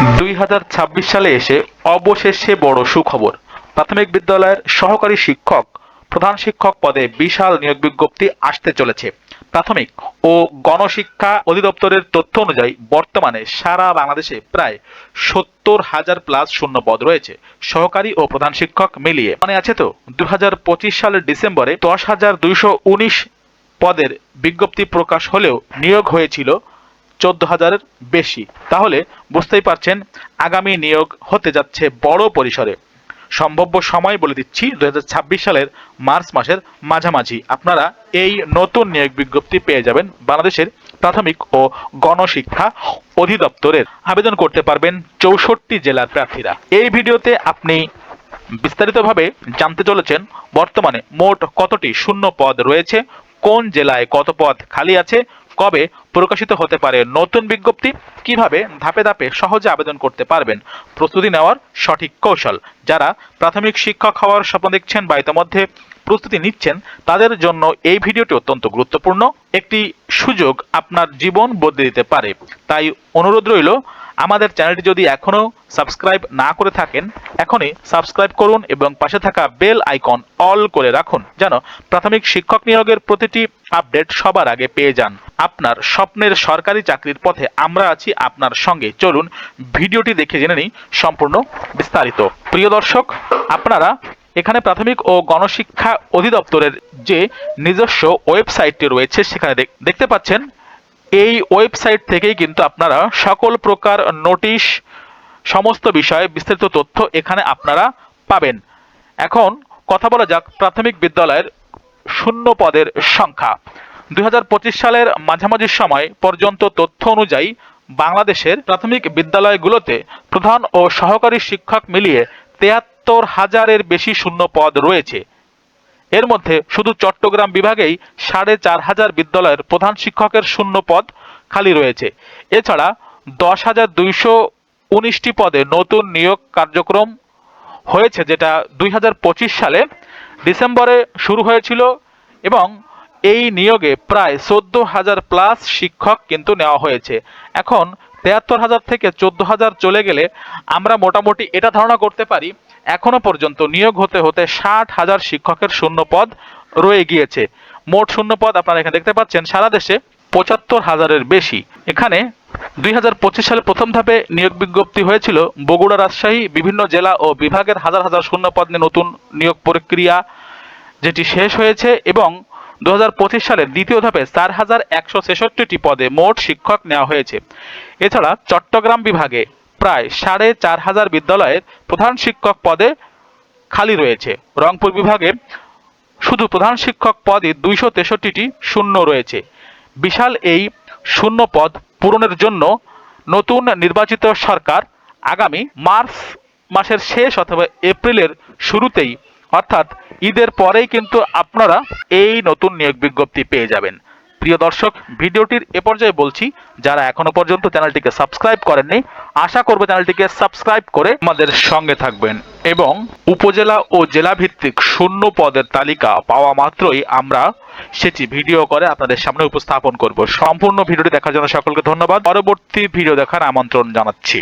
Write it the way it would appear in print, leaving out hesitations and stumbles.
2026 সালে এসে অবশেষে বড় সুখবর। প্রাথমিক বিদ্যালয়ের সহকারী শিক্ষক, প্রধান শিক্ষক পদে বিশাল নিয়োগ বিজ্ঞপ্তি আসতে চলেছে। প্রাথমিক ও গণশিক্ষা অধিদপ্তরের তথ্য অনুযায়ী বর্তমানে সারা বাংলাদেশে প্রায় 70,000 প্লাস শূন্য পদ রয়েছে, সহকারী ও প্রধান শিক্ষক মিলিয়ে। মানে আছে তো, 2025 সালের ডিসেম্বরে 10,219 পদের বিজ্ঞপ্তি প্রকাশ হলেও নিয়োগ হয়েছিল 14,000-এর বেশি। তাহলে বুঝতেই পারছেন আগামী নিয়োগ হতে যাচ্ছে বড় পরিসরে। সম্ভাব্য সময় বলে দিচ্ছি, 2026 সালের মার্চ মাসের মাঝামাঝি আপনারা এই নতুন নিয়োগ বিজ্ঞপ্তি পেয়ে যাবেন। বাংলাদেশের প্রাথমিক ও গণশিক্ষা অধিদপ্তরের আবেদন করতে পারবেন 64 জেলার প্রার্থীরা। এই ভিডিওতে আপনি বিস্তারিতভাবে জানতে চলেছেন বর্তমানে মোট কতটি শূন্য পদ রয়েছে, কোন জেলায় কত পদ খালি আছে, কবে প্রকাশিত হতে পারে নতুন বিজ্ঞপ্তি, কিভাবে ধাপে ধাপে সহজে আবেদন করতে পারবেন, প্রস্তুতি নেওয়ার সঠিক কৌশল। যারা প্রাথমিক শিক্ষক হওয়ার স্বপ্ন দেখছেন বা ইতোমধ্যে প্রস্তুতি নিচ্ছেন, তাদের জন্য এই ভিডিওটি অত্যন্ত গুরুত্বপূর্ণ। একটি সুযোগ আপনার জীবন বদলে দিতে পারে। তাই অনুরোধ রইল, আমাদের চ্যানেলটি যদি এখনও সাবস্ক্রাইব না করে থাকেন, এখনই সাবস্ক্রাইব করুন এবং পাশে থাকা বেল আইকন অল করে রাখুন, যেন প্রাথমিক শিক্ষক নিয়োগের প্রতিটি আপডেট সবার আগে পেয়ে যান। আপনার স্বপ্নের সরকারি চাকরির পথে আমরা আছি আপনার সঙ্গে। চলুন ভিডিওটি দেখে জেনে নিই সম্পূর্ণ বিস্তারিত। প্রিয় দর্শক, আপনারা এখানে প্রাথমিক ও গণশিক্ষা অধিদপ্তরের যে নিজস্ব ওয়েবসাইটটি রয়েছে সেখানে দেখতে পাচ্ছেন। এই ওয়েবসাইট থেকেই কিন্তু আপনারা সকল প্রকার নোটিশ, সমস্ত বিষয়ে বিস্তারিত তথ্য এখানে আপনারা পাবেন। এখন কথা বলা যাক প্রাথমিক বিদ্যালয়ের শূন্য পদের সংখ্যা। 2025 সালের মাঝামাঝি সময় পর্যন্ত তথ্য অনুযায়ী বাংলাদেশের প্রাথমিক বিদ্যালয়গুলোতে প্রধান ও সহকারী শিক্ষক মিলিয়ে 73,000-এর বেশি শূন্য পদ রয়েছে। এর মধ্যে শুধু চট্টগ্রাম বিভাগেই 4,500 বিদ্যালয়ের প্রধান শিক্ষকের শূন্য পদ খালি রয়েছে। এছাড়া 10,219টি পদে নতুন নিয়োগ কার্যক্রম হয়েছে, যেটা 2025 সালে ডিসেম্বরে শুরু হয়েছিল এবং এই নিয়োগে প্রায় 14,000 প্লাস শিক্ষক কিন্তু নেওয়া হয়েছে। এখন 73,000 থেকে 14,000 চলে গেলে আমরা মোটামুটি এটা ধারণা করতে পারি এখনো পর্যন্ত নিয়োগ হতে হতে 60,000 শিক্ষকের শূন্য পদ রয়ে গিয়েছে। মোট শূন্য পদ আপনারা এখানে দেখতে পাচ্ছেন সারা দেশে 75,000-এর বেশি। এখানে 2025 সালে প্রথম ধাপে নিয়োগ বিজ্ঞপ্তি হয়েছিল বগুড়া, রাজশাহী, বিভিন্ন জেলা ও বিভাগের হাজার হাজার শূন্য পদ নিয়ে নতুন নিয়োগ প্রক্রিয়া যেটি শেষ হয়েছে এবং 2025 সালের দ্বিতীয় ধাপে 4,166টি পদে মোট শিক্ষক নেওয়া হয়েছে। এছাড়া চট্টগ্রাম বিভাগে প্রায় 4,500 বিদ্যালয়ের প্রধান শিক্ষক পদে খালি রয়েছে। রংপুর বিভাগে শুধু প্রধান শিক্ষক পদে 263টি শূন্য রয়েছে। বিশাল এই শূন্য পদ পূরণের জন্য নতুন নির্বাচিত সরকার আগামী মার্চ মাসের শেষ অথবা এপ্রিলের শুরুতেই, অর্থাৎ ঈদের পরেই কিন্তু আপনারা এই নতুন নিয়োগ বিজ্ঞপ্তি পেয়ে যাবেন। প্রিয় দর্শক, ভিডিওটির এ পর্যায়ে বলছি, যারা এখনো পর্যন্ত চ্যানেলটিকে সাবস্ক্রাইব করেননি, আশা করব চ্যানেলটিকে সাবস্ক্রাইব করে আমাদের সঙ্গে থাকবেন এবং উপজেলা ও জেলা ভিত্তিক শূন্য পদের তালিকা পাওয়া মাত্রই আমরা সেটি ভিডিও করে আপনাদের সামনে উপস্থাপন করব। সম্পূর্ণ ভিডিওটি দেখার জন্য সকলকে ধন্যবাদ। পরবর্তী ভিডিও দেখার আমন্ত্রণ জানাচ্ছি।